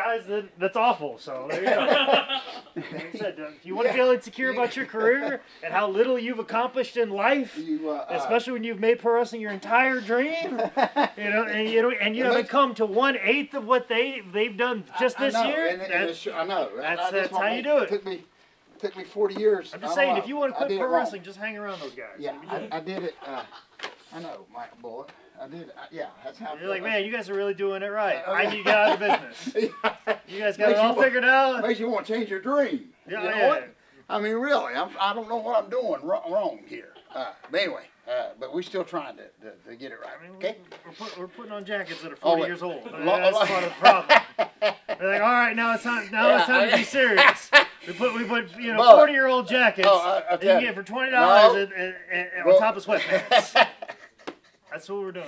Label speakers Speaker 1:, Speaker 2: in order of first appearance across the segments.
Speaker 1: guys, that's awful. So there you go. Like I said, if you want to feel insecure about your career and how little you've accomplished in life, especially when you've made pro wrestling your entire dream, and you haven't come to 1/8 of what they've done just this year.
Speaker 2: I know.
Speaker 1: That's how you do it.
Speaker 2: Took me 40 years.
Speaker 1: I'm just saying, if you want to quit pro wrestling, just hang around those guys.
Speaker 2: Yeah, I did it. I know, Mike Bullet. I did. Yeah, that's how.
Speaker 1: You're like, man, you guys are really doing it right. I need to get out of the business. You guys got it all figured out.
Speaker 2: Makes you want to change your dream.
Speaker 1: Yeah,
Speaker 2: you know what? I mean, really, I don't know what I'm doing wrong here. But anyway, but we're still trying to get it right.
Speaker 1: I mean,
Speaker 2: okay.
Speaker 1: We're putting on jackets that are 40 years old. That's part of the problem. They're like, all right, now it's time. It's time to be serious. We put 40-year-old jackets that you can get for $20 on top of sweatpants. That's what we're doing.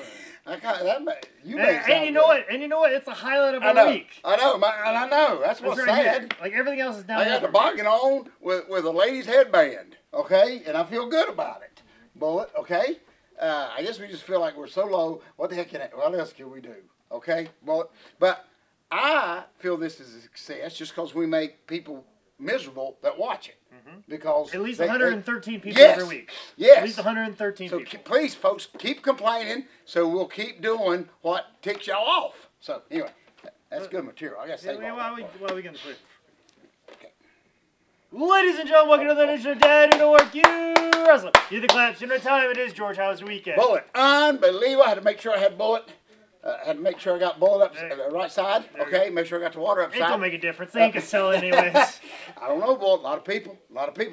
Speaker 2: You
Speaker 1: and you know what? It's the highlight of our week.
Speaker 2: I know. That's what's
Speaker 1: right
Speaker 2: sad.
Speaker 1: Here. Like everything else is down.
Speaker 2: I got the toboggan on with a lady's headband. Okay, and I feel good about it. Bullet. Okay. I guess we just feel like we're so low. What the heck what else can we do? Okay, Bullet. But I feel this is a success just because we make people miserable that watch it. Because
Speaker 1: at least 113 people every week.
Speaker 2: Yes.
Speaker 1: At least 113 people.
Speaker 2: So please, folks, keep complaining so we'll keep doing what ticks y'all off. So anyway, that's good material. I got to say
Speaker 1: why are we going to quit? Okay. Ladies and gentlemen, welcome to the edition of Dad Who Work You Wrestle. You the claps. You know what time it is, George. How was the weekend?
Speaker 2: Bullet. Unbelievable. I had to make sure I had Bullet. Had to make sure I got Bullet up the right side. Okay, make sure I got the water upside.
Speaker 1: It don't make a difference. They ain't gonna sell it anyways.
Speaker 2: I don't know, Bullet. A lot of people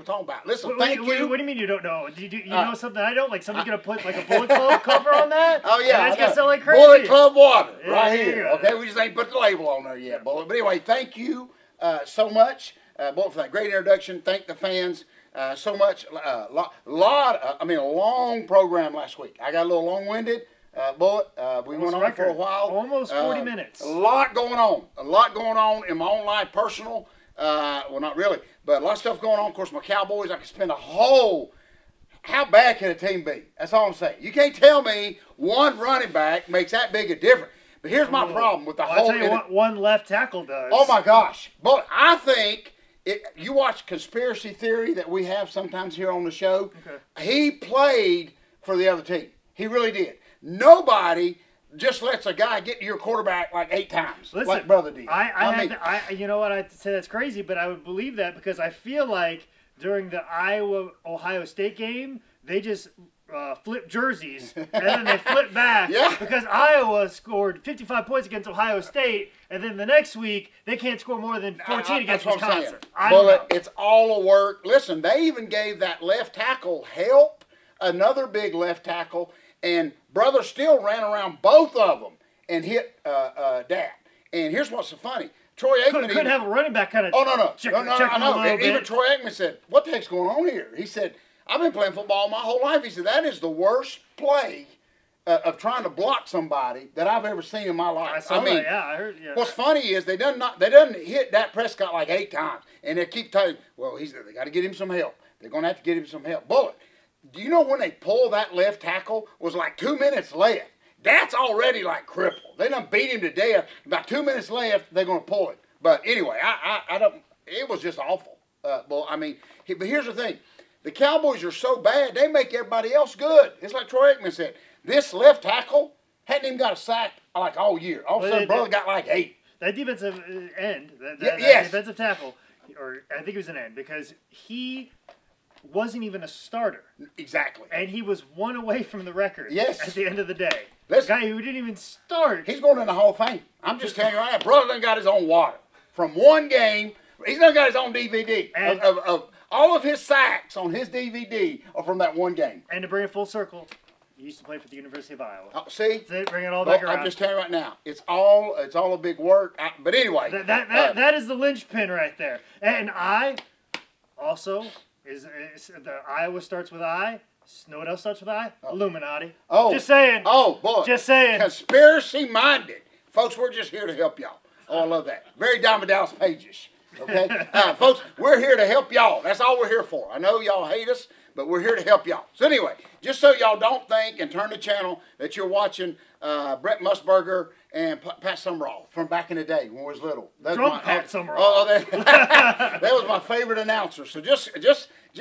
Speaker 2: talking about it. Listen, thank you.
Speaker 1: What do you mean you don't know? Do you know something I don't? Like somebody's gonna put like a Bullet Club cover on that?
Speaker 2: Oh yeah,
Speaker 1: and that's gonna sell like crazy.
Speaker 2: Bullet Club water right here. Okay, we just ain't put the label on there yet, Bullet. But anyway, thank you so much, Bullet, for that great introduction. Thank the fans so much. A long program last week. I got a little long-winded. Bullet, we went on for a while.
Speaker 1: Almost 40 minutes.
Speaker 2: A lot going on. A lot going on in my own life, personal. Well, not really, but a lot of stuff going on. Of course, my Cowboys, I could spend how bad can a team be? That's all I'm saying. You can't tell me one running back makes that big a difference. But here's my problem with the whole...
Speaker 1: I'll tell you what one left tackle does.
Speaker 2: Oh, my gosh. But I think... you watch Conspiracy Theory that we have sometimes here on the show. Okay. He played for the other team. He really did. Nobody just lets a guy get to your quarterback like 8 times, like brother did.
Speaker 1: You know what? I'd say that's crazy, but I would believe that because I feel like during the Iowa-Ohio State game, they just flipped jerseys, and then they flipped back because Iowa scored 55 points against Ohio State, and then the next week, they can't score more than 14 against Wisconsin.
Speaker 2: Well, it's all a work. Listen, they even gave that left tackle help, another big left tackle, and brother still ran around both of them and hit Dad. And here's what's so funny. Troy Aikman
Speaker 1: couldn't have a running back kind of.
Speaker 2: Oh no, I know. Even Troy Aikman said, "What the heck's going on here?" He said, "I've been playing football my whole life." He said, "That is the worst play of trying to block somebody that I've ever seen in my life."
Speaker 1: I mean, I heard. Yeah.
Speaker 2: What's funny is they doesn't hit Dak Prescott like 8 times, and they keep telling, "Well, they got to get him some help. They're going to have to get him some help." Bullet. Do you know when they pulled that left tackle was like 2 minutes left? That's already like crippled. They done beat him to death. About 2 minutes left, they're going to pull it. But anyway, I don't. It was just awful. But here's the thing: the Cowboys are so bad, they make everybody else good. It's like Troy Aikman said. This left tackle hadn't even got a sack like all year. All of a sudden, brother got like 8.
Speaker 1: That defensive end, that defensive tackle, or I think it was an end because he wasn't even a starter.
Speaker 2: Exactly.
Speaker 1: And he was 1 away from the record at the end of the day.
Speaker 2: Listen,
Speaker 1: the guy who didn't even start.
Speaker 2: He's going in the Hall of Fame. I'm just telling you right now, brother done got his own water. From one game, he's done got his own DVD. Of all of his sacks on his DVD are from that one game.
Speaker 1: And to bring it full circle, he used to play for the University of Iowa.
Speaker 2: See?
Speaker 1: Bring it all back around.
Speaker 2: I'm just telling you right now, it's all a big work. But anyway.
Speaker 1: That is the linchpin right there. And I also... Is the Iowa starts with I? Know what else starts with I? Illuminati.
Speaker 2: Oh.
Speaker 1: Just saying.
Speaker 2: Oh, boy.
Speaker 1: Just saying.
Speaker 2: Conspiracy-minded. Folks, we're just here to help y'all. Oh, I love that. Very Diamond Dallas Pages. Okay? Folks, we're here to help y'all. That's all we're here for. I know y'all hate us, but we're here to help y'all. So anyway, just so y'all don't think and turn the channel that you're watching Brett Musburger and Pat Summerall from back in the day when we was little.
Speaker 1: Drunk Pat Summerall.
Speaker 2: Oh, that was my favorite announcer. So just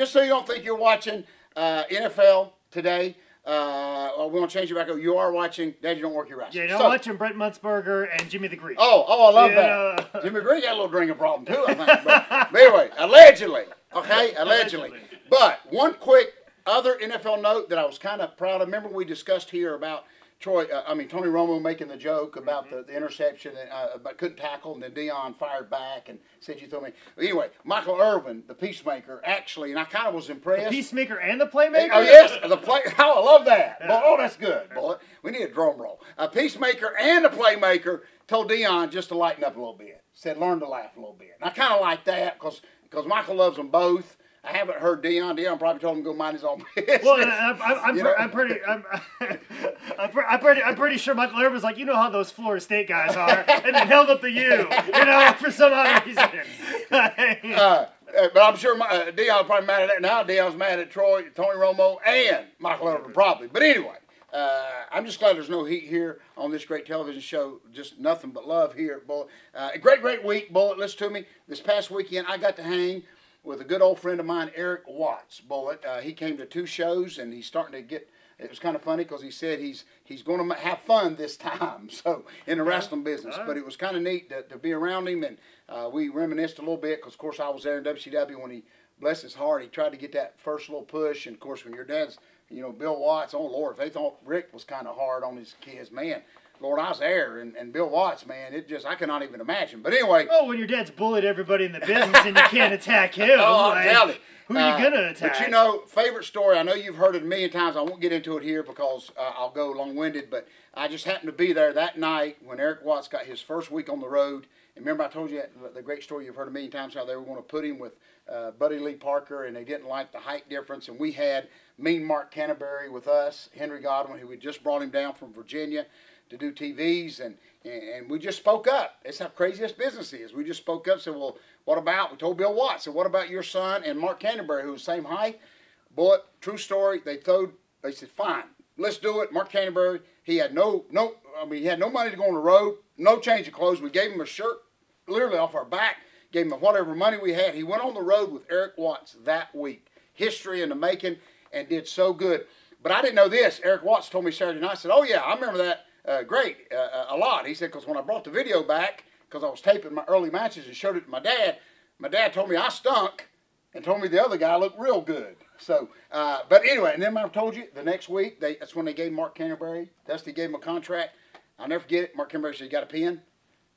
Speaker 2: so you don't think you're watching NFL today. We want to change it back up. You are watching Daddy Don't Work Your Ass.
Speaker 1: Yeah, you're watching Brett Musburger and Jimmy the Greek.
Speaker 2: Oh, I love that. Jimmy Greek had a little drinking problem too, I think. But anyway, allegedly. Okay, allegedly. But one quick other NFL note that I was kind of proud of. Remember we discussed here about Tony Romo making the joke about the interception, but couldn't tackle, and then Dion fired back and said, you throw me. Anyway, Michael Irvin, the peacemaker, actually, and I kind of was impressed.
Speaker 1: The peacemaker and the playmaker?
Speaker 2: Oh, yes, I love that. Yeah. Oh, that's good, boy. We need a drum roll. A peacemaker and a playmaker told Dion just to lighten up a little bit. Said, learn to laugh a little bit. And I kind of like that because Michael loves them both. I haven't heard Dion. Dion probably told him to go mind his own business.
Speaker 1: Well, I'm pretty sure Michael Irvin's like, you know how those Florida State guys are, and then held up the U, for some odd reason.
Speaker 2: But I'm sure Dion's probably mad at that now. Dion's mad at Tony Romo, and Michael Irvin probably. But anyway, I'm just glad there's no heat here on this great television show. Just nothing but love here at Bullet. A great week, Bullet. Listen to me. This past weekend, I got to hang with a good old friend of mine, Eric Watts, Bullet. He came to 2 shows, and he's starting to get. It was kind of funny because he said he's going to have fun this time, so in the wrestling business. But it was kind of neat to be around him, and we reminisced a little bit because, of course, I was there in WCW when he, bless his heart, he tried to get that first little push. And, of course, when your dad's, Bill Watts, oh, Lord, if they thought Rick was kind of hard on his kids, man, Lord, I was there, and Bill Watts, man, I cannot even imagine. But anyway.
Speaker 1: Oh, when your dad's bullied everybody in the business and you can't attack him.
Speaker 2: Oh, I'm telling you.
Speaker 1: Who are you going to attack?
Speaker 2: But favorite story, I know you've heard it a million times. I won't get into it here because I'll go long-winded, but I just happened to be there that night when Eric Watts got his first week on the road. And remember I told you the great story you've heard a million times, how they were going to put him with Buddy Lee Parker, and they didn't like the height difference. And we had Mean Mark Canterbury with us, Henry Godwin, who had just brought him down from Virginia to do TVs, and we just spoke up. That's how crazy this business is. We just spoke up, said, well, what about, we told Bill Watts, said, what about your son and Mark Canterbury, who was the same height? Boy, true story, they said, fine, let's do it. Mark Canterbury, he had no money to go on the road, no change of clothes. We gave him a shirt literally off our back, gave him whatever money we had. He went on the road with Eric Watts that week. History in the making, and did so good. But I didn't know this. Eric Watts told me Saturday night, I said, oh yeah, I remember that. Great, a lot. He said, because when I brought the video back, because I was taping my early matches and showed it to my dad told me I stunk and told me the other guy looked real good. So, but anyway, and then I told you, the next week, that's when they gave Mark Canterbury, Dusty gave him a contract. I'll never forget it. Mark Canterbury said, you got a pen?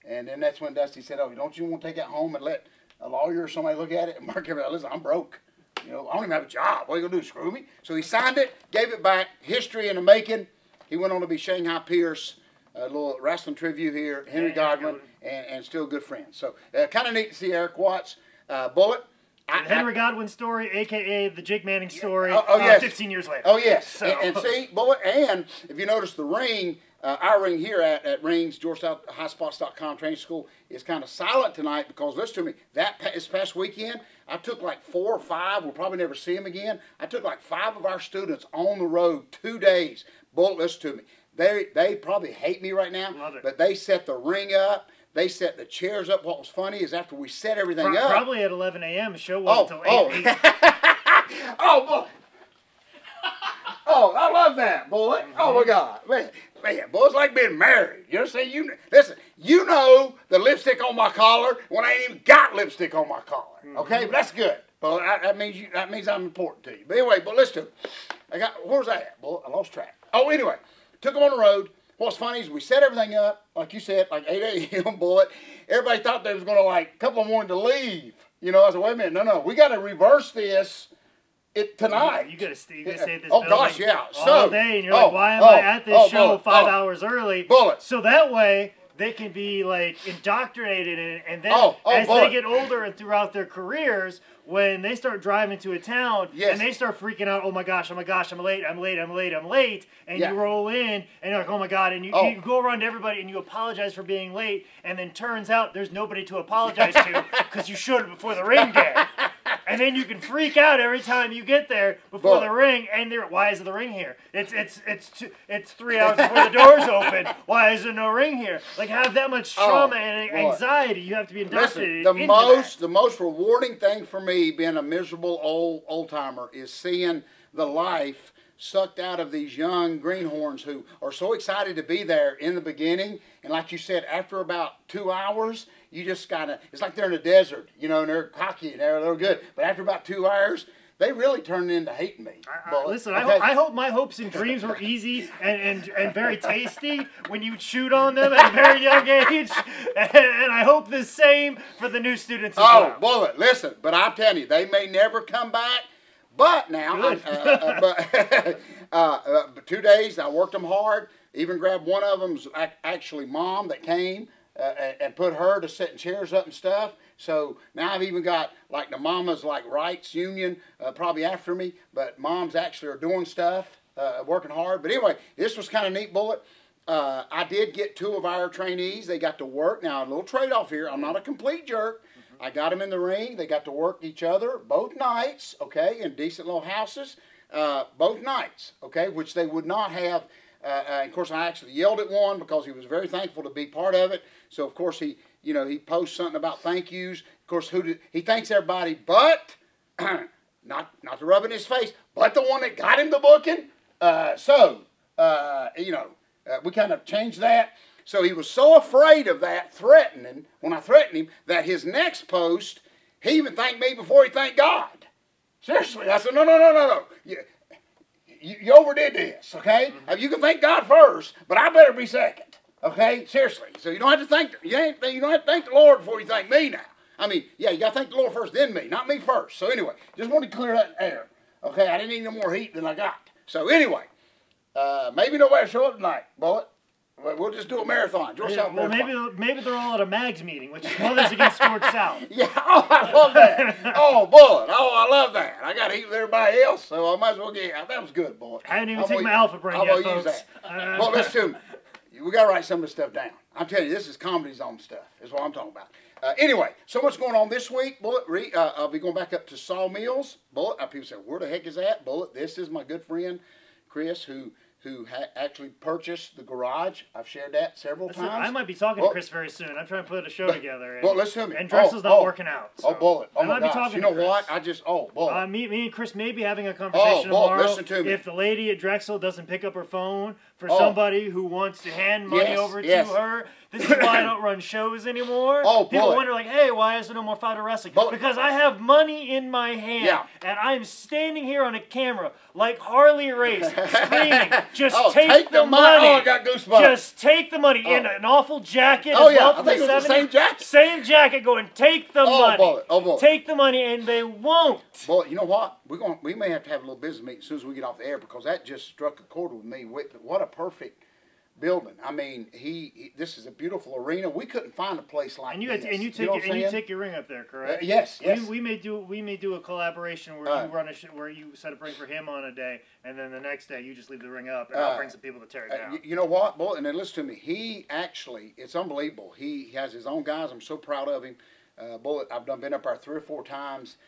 Speaker 2: And then that's when Dusty said, oh, don't you want to take that home and let a lawyer or somebody look at it? And Mark Canterbury, listen, I'm broke. I don't even have a job. What are you going to do, screw me? So he signed it, gave it back, history in the making. He went on to be Shanghai Pierce, a little wrestling trivia here, Henry Godwin, and still good friends. So kind of neat to see Eric Watts. Bullet.
Speaker 1: Henry Godwin story, a.k.a. the Jake Manning story,
Speaker 2: yes.
Speaker 1: 15 years later.
Speaker 2: Oh, yes.
Speaker 1: So.
Speaker 2: And see, Bullet, and if you notice the ring, our ring here at Rings, GeorgetownHighSpots.com training school, is kind of silent tonight because, listen to me, this past weekend, I took like 4 or 5, we'll probably never see them again. I took like 5 of our students on the road 2 days. Bullet, listen to me. They probably hate me right now, but they set the ring up. They set the chairs up. What was funny is after we set everything up.
Speaker 1: Probably at 11 a.m. The show wasn't until 8.
Speaker 2: Oh, boy. Oh, I love that, Bullet. Oh, my God. Man, boy, it's like being married. You know what I'm saying? Listen, you know the lipstick on my collar when I ain't even got lipstick on my collar. Okay? But that's good. Well, that means I'm important to you. But anyway, but listen to me. Where was I at, Bullet? I lost track. Oh, anyway, took them on the road. What's funny is we set everything up, like you said, like 8 a.m. Bullet. Everybody thought they was going to, like, a couple of them wanted to leave. I said, wait a minute, no, we got to reverse this tonight.
Speaker 1: You got to stay at this
Speaker 2: building
Speaker 1: gosh,
Speaker 2: yeah.
Speaker 1: all day, and you're like, why am I at this show
Speaker 2: Bullet,
Speaker 1: 5 hours early?
Speaker 2: Bullet.
Speaker 1: So that way they can be like indoctrinated, and then as
Speaker 2: Bullet.
Speaker 1: they get older and throughout their careers, when they start driving to a town and they start freaking out, oh my gosh, I'm late, and you roll in and you're like, oh my God, and you go around to everybody and you apologize for being late, and then turns out there's nobody to apologize to because you showed it before the ring day. and then you can freak out every time you get there before the ring. And why is the ring here? It's 3 hours before the doors open. Why is there no ring here? Like, have that much trauma and anxiety. You have to be indoctrinated.
Speaker 2: Listen, the most rewarding thing for me, being a miserable old timer, is seeing the life sucked out of these young greenhorns who are so excited to be there in the beginning. And like you said, after about 2 hours, you just gotta, it's like they're in a desert, you know, and they're cocky and they're good. But after about 2 hours, they really turned into hating me.
Speaker 1: Listen, I hope my hopes and dreams were easy and very tasty when you chewed on them at a very young age. And I hope the same for the new students as well.
Speaker 2: Oh, Bullet, listen, but I'm telling you, they may never come back. But now, but 2 days, I worked them hard. Even grabbed one of them's actually mom that came and put her to setting chairs up and stuff. So now I've even got like the mamas like rights union probably after me, but moms actually are doing stuff, working hard. But anyway, this was kind of neat, Bullet. I did get 2 of our trainees. They got to work. Now, a little trade-off here. I'm not a complete jerk. I got them in the ring. They got to work each other both nights, okay, in decent little houses, both nights, okay, which they would not have. Of course, I actually yelled at one because he was very thankful to be part of it. So, of course, he posts something about thank yous. Of course, he thanks everybody, but not to rub in his face, but the one that got him the booking. We kind of changed that. So he was so afraid of that threatening, when I threatened him, that his next post, he even thanked me before he thanked God. Seriously. I said, no. You overdid this, okay? You can thank God first, but I better be second, okay? Seriously. So you don't have to thank, you don't have to thank the Lord before you thank me now. I mean, yeah, you got to thank the Lord first, then me, not me first. So anyway, just wanted to clear that air, okay? I didn't need no more heat than I got. So anyway, maybe nobody will show up tonight, Bullet. We'll just do a marathon.
Speaker 1: Well, maybe they're all at a MAGS meeting, which is Mothers Against George South.
Speaker 2: Yeah, I love that. Oh, Bullet. I love that. I got to eat with everybody else, so I might as well get. That was good, Bullet.
Speaker 1: I didn't even take my Alpha Brain yet, folks. Use
Speaker 2: that. Well, listen to me. We got to write some of this stuff down. I'm telling you, this is Comedy Zone stuff. Is what I'm talking about. Anyway, so what's going on this week, Bullet? I'll be going back up to Sawmills. Bullet. People say, where the heck is that, Bullet? This is my good friend Chris, who actually purchased the garage. I've shared that several times.
Speaker 1: I might be talking to Chris very soon. I'm trying to put a show together.
Speaker 2: Well, listen to me.
Speaker 1: And Dressel's not working out. So.
Speaker 2: Bullet. Oh, my gosh. You know what?
Speaker 1: Bullet. Me and Chris may be having a conversation tomorrow.
Speaker 2: Listen to me.
Speaker 1: If the lady at Drexel doesn't pick up her phone for somebody who wants to hand money over to her, this is why I don't run shows anymore. People wonder, like, hey, why is there no more fighter wrestling? Because I have money in my hand, and I'm standing here on a camera like Harley Race, screaming, just take the money.
Speaker 2: Oh, I got goosebumps.
Speaker 1: Just take the money in an awful jacket.
Speaker 2: I think it was the same jacket.
Speaker 1: Same jacket going, take the money.
Speaker 2: Bullet.
Speaker 1: Take the money, and they won't.
Speaker 2: Bullet, you know what? We may have to have a little business meeting as soon as we get off the air, because that just struck a chord with me. What a perfect building. I mean, this is a beautiful arena. We couldn't find a place like this.
Speaker 1: And you take your ring up there, correct?
Speaker 2: Yes.
Speaker 1: We may do a collaboration where you run where you set up a ring for him on a day, and then the next day you just leave the ring up, and I'll bring some people to tear it down.
Speaker 2: You know what, Bullet? And then listen to me. He actually, it's unbelievable. He has his own guys. I'm so proud of him. Bullet, I've been up there 3 or 4 times.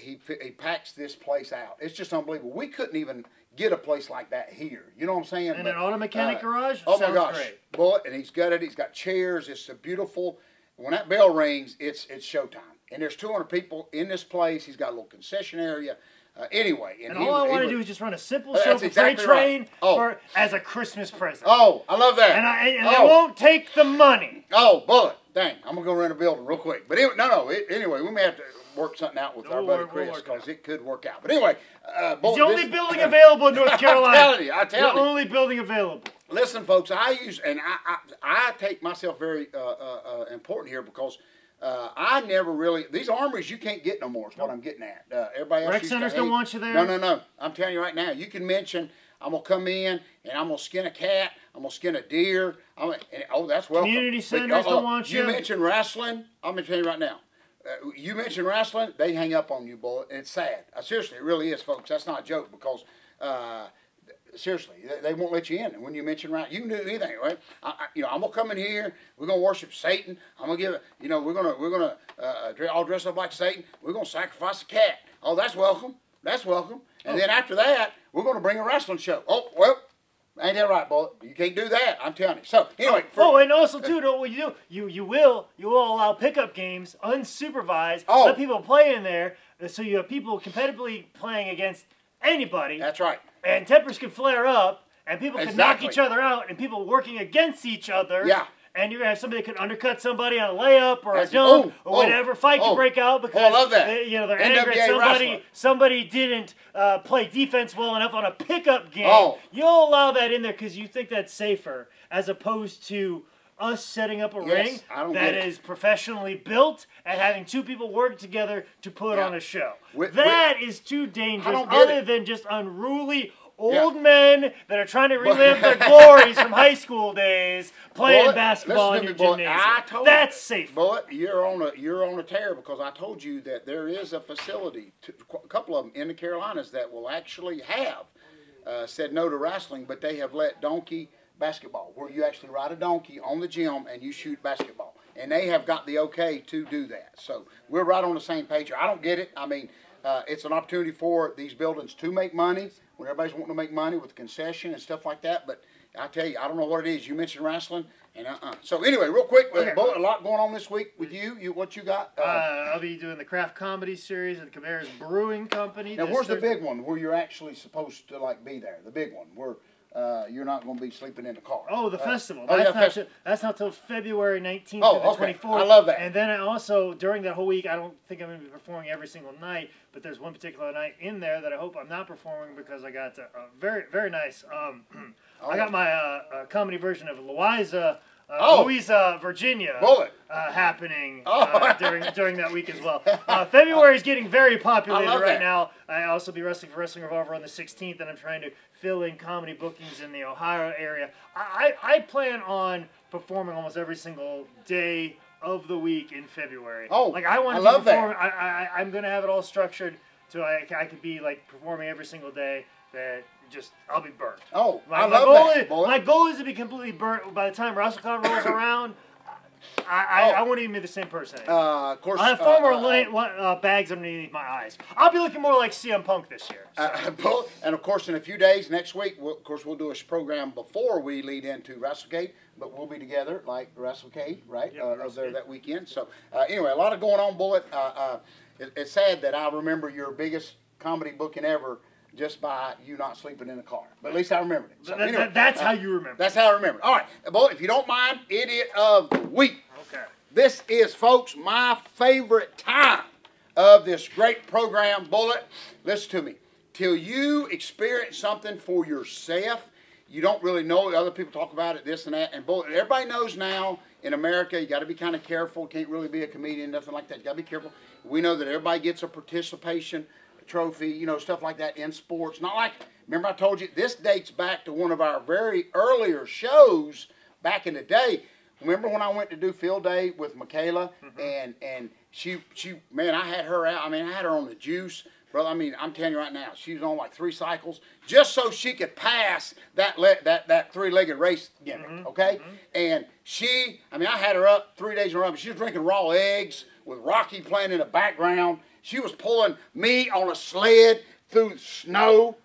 Speaker 2: He packs this place out. It's just unbelievable. We couldn't even get a place like that here. You know what I'm saying?
Speaker 1: And an auto mechanic garage?
Speaker 2: Oh my gosh. Great. Bullet, and he's got it. He's got chairs. It's a beautiful. When that bell rings, it's showtime. And there's 200 people in this place. He's got a little concession area. Anyway.
Speaker 1: And all I want to do is just run a simple show for Freight Train as a Christmas present.
Speaker 2: Oh, I love that.
Speaker 1: And I won't take the money.
Speaker 2: Oh, Bullet. Dang, I'm going to go rent a building real quick. But anyway, we may have to work something out with our buddy Chris, because it could work out. But anyway,
Speaker 1: it's the only building available in North Carolina.
Speaker 2: I tell you.
Speaker 1: The only building available.
Speaker 2: Listen, folks, I take myself very important here, because I never really, these armories you can't get no more is what I'm getting at. Everybody else
Speaker 1: Rec centers don't want you there?
Speaker 2: No. I'm telling you right now, you can mention, I'm going to come in and I'm going to skin a cat, I'm going to skin a deer. That's welcome.
Speaker 1: Community centers don't want you.
Speaker 2: You mention wrestling, I'm going to tell you right now. You mention wrestling, they hang up on you, Bullet, and it's sad. Seriously, it really is, folks. That's not a joke, because seriously, they won't let you in. And when you mention right, you can do anything, right? I'm gonna come in here. We're gonna worship Satan. I'm gonna give it. We're gonna all dress up like Satan. We're gonna sacrifice a cat. Oh, that's welcome. That's welcome. And then after that, we're gonna bring a wrestling show. Oh, well, ain't that right, boy? You can't do that. I'm telling you. So anyway.
Speaker 1: And also too, what you do? You will allow pickup games unsupervised.
Speaker 2: Oh.
Speaker 1: Let people play in there, so you have people competitively playing against anybody.
Speaker 2: That's right.
Speaker 1: And tempers can flare up, and people can knock each other out, and people working against each other.
Speaker 2: Yeah.
Speaker 1: And you're going to have somebody that could undercut somebody on a layup or a dunk or whatever. Fight can break out because
Speaker 2: I love that.
Speaker 1: they're angry at somebody didn't play defense well enough on a pickup game.
Speaker 2: Oh.
Speaker 1: You'll allow that in there because you think that's safer as opposed to us setting up a ring that is professionally built and having two people work together to put on a show. That is too dangerous other than just unruly old men that are trying to relive their glories from high school days playing basketball in your gymnasium. That's safe.
Speaker 2: But you're on a tear because I told you that there is a facility, a couple of them in the Carolinas that will actually have said no to wrestling, but they have let donkey basketball, where you actually ride a donkey on the gym and you shoot basketball. And they have got the okay to do that. So we're right on the same page here. I don't get it. I mean, it's an opportunity for these buildings to make money when everybody's wanting to make money with concession and stuff like that. But I tell you, I don't know what it is. You mentioned wrestling, and So anyway, real quick, a lot going on this week with you. What you got?
Speaker 1: I'll be doing the craft comedy series at the Cabarrus Brewing Company.
Speaker 2: Now, where's the big one where you're actually supposed to be there? The big one where you're not going to be sleeping in the car.
Speaker 1: Oh, the festival. That's not till February 19th to the 24th.
Speaker 2: I love that.
Speaker 1: And then I also, during that whole week, I don't think I'm going to be performing every single night, but there's one particular night in there that I hope I'm not performing because I got a very, very nice, I got my comedy version of Louisa, Virginia, happening during that week as well. February is getting very populated right now. I also be wrestling for Wrestling Revolver on the 16th, and I'm trying to fill in comedy bookings in the Ohio area. I plan on performing almost every single day of the week in February.
Speaker 2: Oh,
Speaker 1: I want to perform. I'm going to have it all structured so I could be performing every single day. That I'll be burnt.
Speaker 2: Oh,
Speaker 1: my goal is to be completely burnt by the time WrestleCon rolls around. I won't even be the same person anymore.
Speaker 2: Of course,
Speaker 1: I have far more bags underneath my eyes. I'll be looking more like CM Punk this year. So.
Speaker 2: And of course, in a few days, next week, we'll do a program before we lead into WrestleGate, but we'll be together like WrestleGate, right? There that weekend. So anyway, a lot of going on, Bullet. It's sad that I remember your biggest comedy booking ever just by you not sleeping in the car. But at least I remembered it. So anyway,
Speaker 1: that's how you remember.
Speaker 2: That's how I remember it. All right. Well, if you don't mind, Idiot of the Week.
Speaker 1: Okay.
Speaker 2: This is, folks, my favorite time of this great program, Bullet. Listen to me. Till you experience something for yourself, you don't really know. Other people talk about it, this and that. And Bullet, everybody knows now in America, you got to be kind of careful. Can't really be a comedian, nothing like that. You got to be careful. We know that everybody gets a participation trophy, stuff like that in sports. Not like, remember I told you, this dates back to one of our very earlier shows back in the day. Remember when I went to do field day with Michaela, and she, man, I had her out. I mean, I had her on the juice, brother. I mean, I'm telling you right now, she was on like 3 cycles just so she could pass that 3-legged race gimmick, okay? And I had her up 3 days in a row, but she was drinking raw eggs with Rocky playing in the background. She was pulling me on a sled through snow,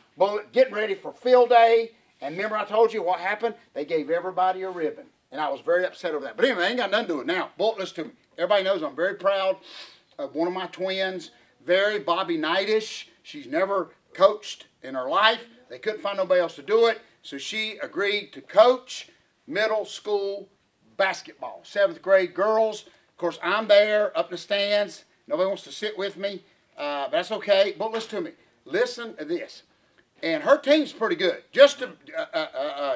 Speaker 2: getting ready for field day. And remember I told you what happened? They gave everybody a ribbon. And I was very upset over that. But anyway, I ain't got nothing to do with it now. Listen to me. Everybody knows I'm very proud of one of my twins, very Bobby Knightish. She's never coached in her life. They couldn't find nobody else to do it. So she agreed to coach middle school basketball. 7th grade girls. Of course, I'm there up in the stands. Nobody wants to sit with me. That's okay. But listen to me. Listen to this. And her team's pretty good. Just to,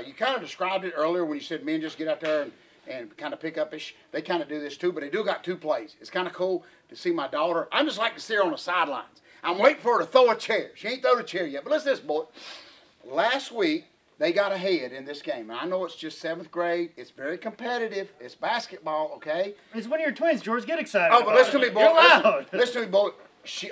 Speaker 2: you kind of described it earlier when you said men just get out there and kind of pick up-ish. They kind of do this too, but they do got 2 plays. It's kind of cool to see my daughter. I just like to see her on the sidelines. I'm waiting for her to throw a chair. She ain't thrown a chair yet. But listen to this, boy. Last week, they got ahead in this game. And I know it's just 7th grade. It's very competitive. It's basketball, okay?
Speaker 1: It's one of your twins, George. Get excited.
Speaker 2: Oh, but listen to me, boy.
Speaker 1: You're loud.
Speaker 2: Listen to me, boy.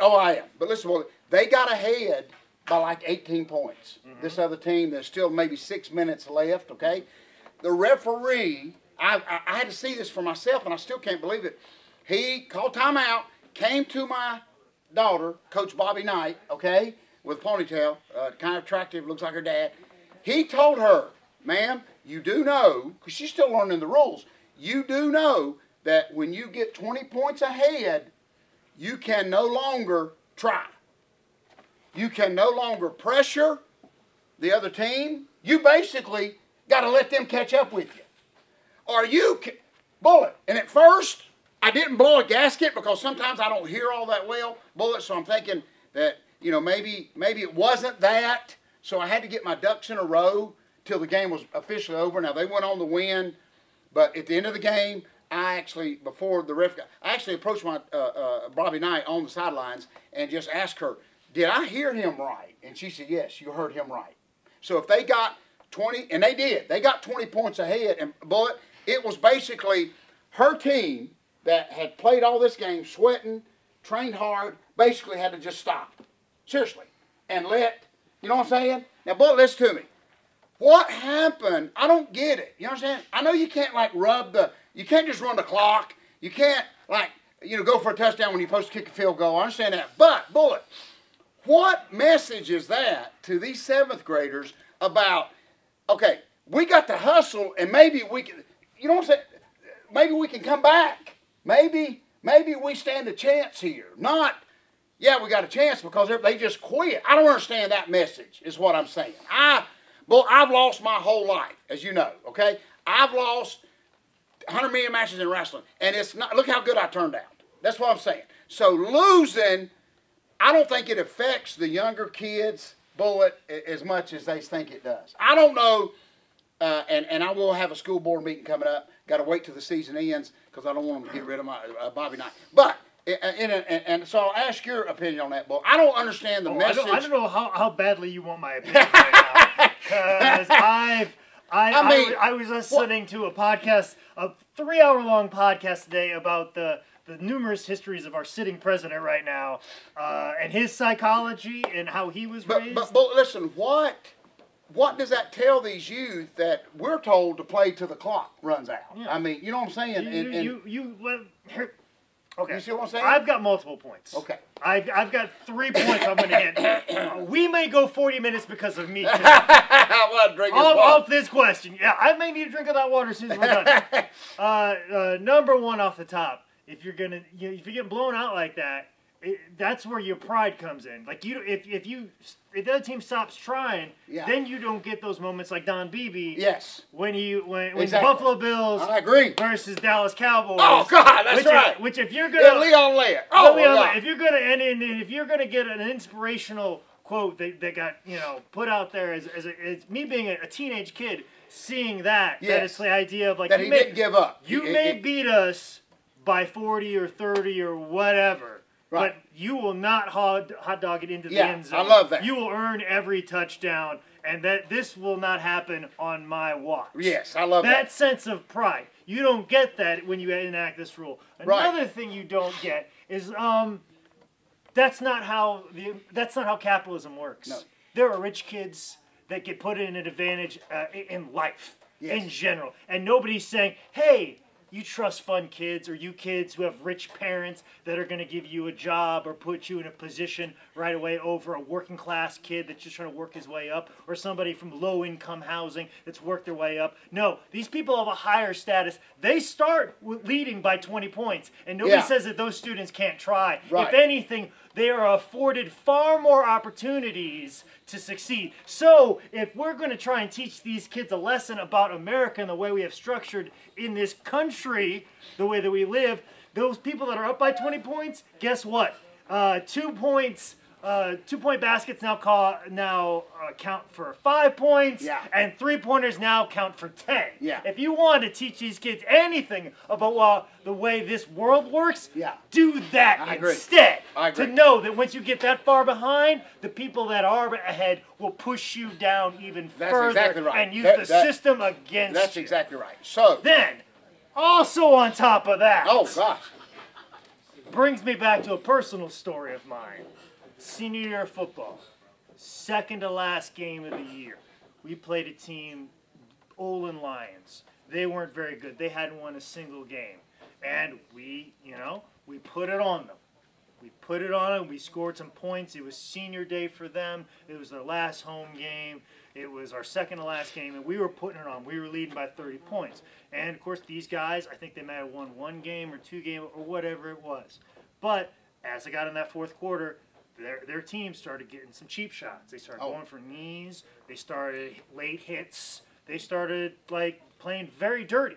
Speaker 2: I am. But listen, boy. They got ahead by like 18 points. This other team, there's still maybe 6 minutes left, okay? The referee, I had to see this for myself, and I still can't believe it. He called timeout, came to my daughter, Coach Bobby Knight, okay, with a ponytail, kind of attractive, looks like her dad. He told her, ma'am, you do know, because she's still learning the rules, you do know that when you get 20 points ahead, you can no longer try. You can no longer pressure the other team. You basically got to let them catch up with you. Or you can, bullet. And at first, I didn't blow a gasket because sometimes I don't hear all that well, bullet, so I'm thinking that, you know, maybe it wasn't that. So I had to get my ducks in a row till the game was officially over. Now, they went on to win, but at the end of the game, I actually, before the ref, I actually approached my Bobby Knight on the sidelines and just asked her, did I hear him right? And she said, yes, you heard him right. So if they got 20, and they did, they got 20 points ahead, and Bullet, it was basically her team that had played all this game, sweating, trained hard, basically had to just stop. Seriously. And let, you know what I'm saying? Now, Bullet, listen to me. What happened? I don't get it. You know what I'm saying? I know you can't, like, you can't just run the clock. You can't, like, you know, go for a touchdown when you're supposed to kick a field goal. I understand that. But, Bullet, what message is that to these 7th graders about, okay, we got to hustle and maybe we can, you know what I'm saying? Maybe we can come back. Maybe we stand a chance here. Not, yeah, we got a chance because they just quit. I don't understand that message is what I'm saying. I've lost my whole life, as you know, okay? I've lost 100 million matches in wrestling, and it's not, look how good I turned out. That's what I'm saying. So losing, I don't think it affects the younger kids, Bullet, as much as they think it does. I don't know, and I will have a school board meeting coming up. Got to wait till the season ends because I don't want them to get rid of my Bobby Knight. But, and so I'll ask your opinion on that, Bullet. I don't understand the message.
Speaker 1: I don't know how badly you want my opinion right now. Because I was listening to a podcast, a 3-hour-long podcast today about the numerous histories of our sitting president right now, and his psychology and how he was raised.
Speaker 2: But listen, what does that tell these youth that we're told to play till the clock runs out? Yeah. I mean, you know what I'm saying?
Speaker 1: Okay.
Speaker 2: You see what I'm saying?
Speaker 1: I've got multiple points.
Speaker 2: Okay.
Speaker 1: I've got 3 points I'm going to hit. We may go 40 minutes because of me today. Off this question. Yeah, I may need a drink of that water as soon as we're done. Number 1 off the top. If you're getting blown out like that, that's where your pride comes in. Like if the other team stops trying, then you don't get those moments like Don Beebe.
Speaker 2: Yes.
Speaker 1: When
Speaker 2: exactly.
Speaker 1: the Buffalo Bills
Speaker 2: I agree.
Speaker 1: versus Dallas Cowboys.
Speaker 2: Oh God, that's right.
Speaker 1: Which if you're gonna
Speaker 2: Leon Lair.
Speaker 1: If you're gonna get an inspirational quote that got put out there as me being a teenage kid seeing that it's the idea of like
Speaker 2: that he didn't give up.
Speaker 1: You may beat us by 40 or 30 or whatever. Right. But you will not hot dog it into the end zone.
Speaker 2: I love that.
Speaker 1: You will earn every touchdown, and that this will not happen on my watch.
Speaker 2: Yes, I love that.
Speaker 1: That sense of pride. You don't get that when you enact this rule. Another thing you don't get is that's not how capitalism works. No. There are rich kids that get put in an advantage in life in general, and nobody's saying, "Hey, you trust fund kids or you kids who have rich parents that are going to give you a job or put you in a position right away over a working class kid that's just trying to work his way up or somebody from low income housing that's worked their way up." No, these people have a higher status. They start leading by 20 points and nobody says that those students can't try. Right. If anything, they are afforded far more opportunities to succeed. So if we're going to try and teach these kids a lesson about America and the way we have structured in this country, the way that we live, those people that are up by 20 points, guess what? 2 points, 2-point baskets now count for 5 points, and 3-pointers now count for 10. Yeah. If you want to teach these kids anything about the way this world works, do that instead. I agree. To know that once you get that far behind, the people that are ahead will push you down even further and use the system against you.
Speaker 2: That's exactly right. So
Speaker 1: then, also on top of that,
Speaker 2: oh gosh,
Speaker 1: brings me back to a personal story of mine. Senior year of football. second to last game of the year, we played a team, Olin Lions. They weren't very good. They hadn't won a single game. And we put it on them. We put it on them. We scored some points. It was senior day for them. It was their last home game. It was our second to last game, and we were putting it on. We were leading by 30 points. And, of course, these guys, I think they might have won 1 game or 2 games or whatever it was. But as I got in that fourth quarter, their team started getting some cheap shots. They started going for knees. They started late hits. They started, like, playing very dirty.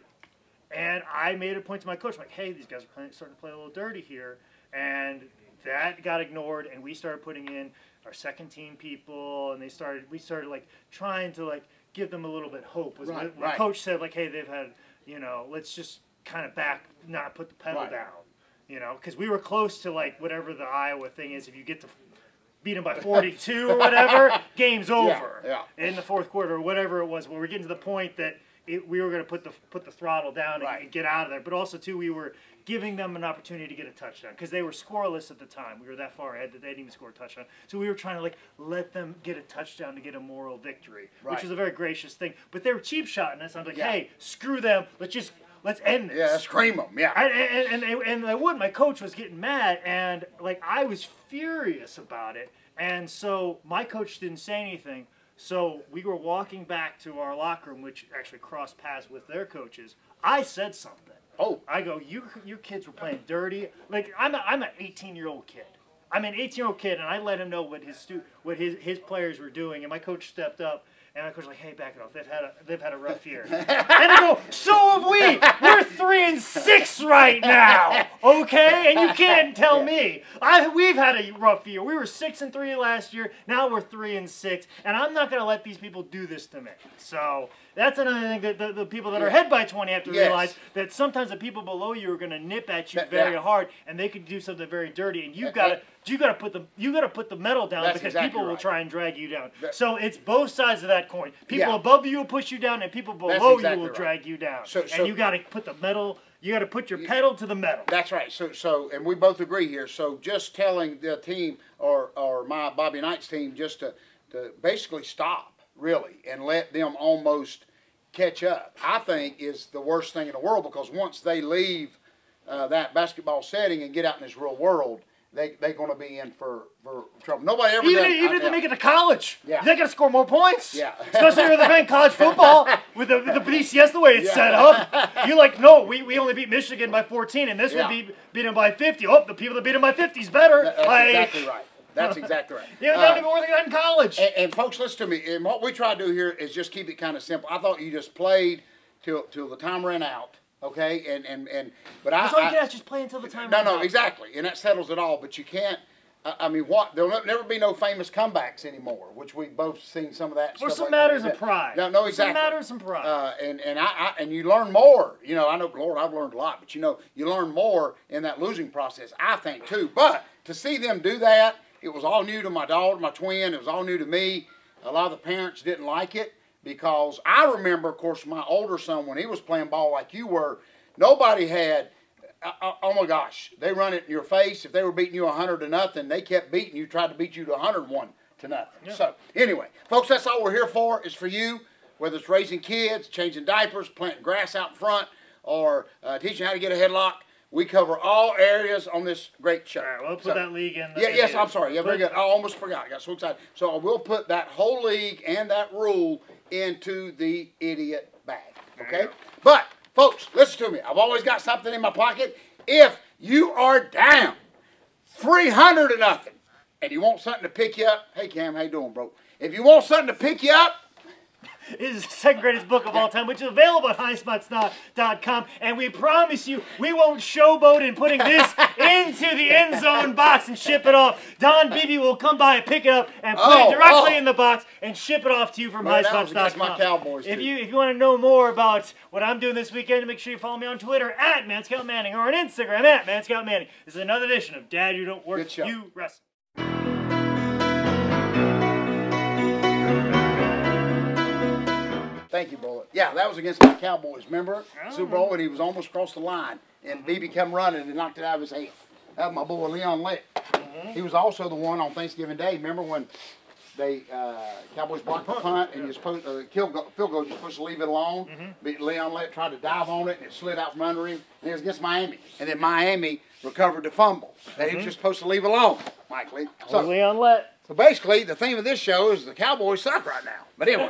Speaker 1: And I made a point to my coach, like, hey, these guys are starting to play a little dirty here. And that got ignored, and we started putting in our second team people, and we started like trying to like give them a little bit hope. My coach said like, hey, they've had, let's just kind of not put the pedal down, because we were close to like whatever the Iowa thing is. If you get to beat them by 42 or whatever, game's over in the fourth quarter or whatever it was. Well, we're getting to the point that we were going to put the throttle down and get out of there. But also, too, we were giving them an opportunity to get a touchdown because they were scoreless at the time. We were that far ahead that they didn't even score a touchdown. So we were trying to like let them get a touchdown to get a moral victory, which was a very gracious thing. But they were cheap shotting us. I'm like, hey, screw them. Let's end this.
Speaker 2: Yeah, let's cream them. Yeah.
Speaker 1: And I would. My coach was getting mad, and like I was furious about it. And so my coach didn't say anything. So we were walking back to our locker room, which actually crossed paths with their coaches. I said something.
Speaker 2: Oh.
Speaker 1: I go, you kids were playing dirty. Like, I'm an 18-year-old kid. I'm an 18-year-old kid, and I let him know what his players were doing. And my coach stepped up, and my coach was like, hey, back it off. They've had a rough year. And I go, so have we. We're 3-6 right now, okay? And you can't tell me. We've had a rough year. We were 6-3 last year. Now we're 3-6, and I'm not going to let these people do this to me. So that's another thing that the people that are ahead by 20 have to realize, that sometimes the people below you are going to nip at you very hard, and they could do something very dirty, and you got to put the metal down because people will try and drag you down. So it's both sides of that coin. People above you will push you down, and people below you will drag you down. And you got to put the metal. You got to put your pedal to the metal.
Speaker 2: That's right. So, and we both agree here. So, just telling the team or my Bobby Knight's team just to basically stop, really, and let them almost catch up, I think is the worst thing in the world, because once they leave that basketball setting and get out in this real world, they're going to be in for trouble. Nobody ever
Speaker 1: even if they make it to college, they got to score more points.
Speaker 2: Yeah.
Speaker 1: Especially when they're playing college football with the BCS the way it's set up. You're like, no, we only beat Michigan by 14, and this would beat them by 50. Oh, the people that beat them by 50 is better.
Speaker 2: That's exactly right. That's exactly right.
Speaker 1: Yeah, not even worth it in college.
Speaker 2: And folks, listen to me. And what we try to do here is just keep it kind of simple. I thought you just played till the time ran out. Okay, but
Speaker 1: that's all you can ask, just play until the time runs out.
Speaker 2: No, exactly, and that settles it all. But you can't. I mean, there'll never be no famous comebacks anymore, which we've both seen some of that.
Speaker 1: Or some matters of pride.
Speaker 2: No, exactly.
Speaker 1: Some matters of pride.
Speaker 2: And you learn more. I know, Lord, I've learned a lot, but you learn more in that losing process, I think, too. But to see them do that, it was all new to my daughter, my twin. It was all new to me. A lot of the parents didn't like it. Because I remember, of course, my older son, when he was playing ball like you were, nobody had, oh my gosh, they run it in your face. If they were beating you 100-0, they kept beating you, tried to beat you to 101-0. Yeah. So, anyway, folks, that's all we're here for, is for you, whether it's raising kids, changing diapers, planting grass out in front, or teaching how to get a headlock. We cover all areas on this great show.
Speaker 1: All right, we'll put that league in.
Speaker 2: Yes, I'm sorry. Yeah, very good. I almost forgot. I got so excited. So I will put that whole league and that rule into the idiot bag. Okay? But, folks, listen to me. I've always got something in my pocket. If you are down 300-0 and you want something to pick you up, hey, Cam, how you doing, bro? If you want something to pick you up,
Speaker 1: it is the second greatest book of all time, which is available at highspots.com. And we promise you, we won't showboat in putting this into the end zone box and ship it off. Don Beebe will come by and pick it up and put it directly in the box and ship it off to you from highspots.com.
Speaker 2: My Cowboys,
Speaker 1: if you want to know more about what I'm doing this weekend, make sure you follow me on Twitter at ManScoutManning or on Instagram at ManScoutManning. This is another edition of Dad, You Don't Work, You Wrestle.
Speaker 2: Thank you, Bullet. Yeah, that was against my Cowboys, remember? Super Bowl, and he was almost across the line. And BB come running and knocked it out of his hand. That was my boy, Leon Lick. He was also the one on Thanksgiving Day. Remember when they Cowboys blocked the punt, and you're supposed field goal. You're supposed to leave it alone. But Leon tried to dive on it, and it slid out from under him. And it was against Miami, and then Miami recovered the fumble. They were just supposed to leave alone, Mike Lee.
Speaker 1: So Leon Lett.
Speaker 2: So basically, the theme of this show is the Cowboys suck right now. But anyway.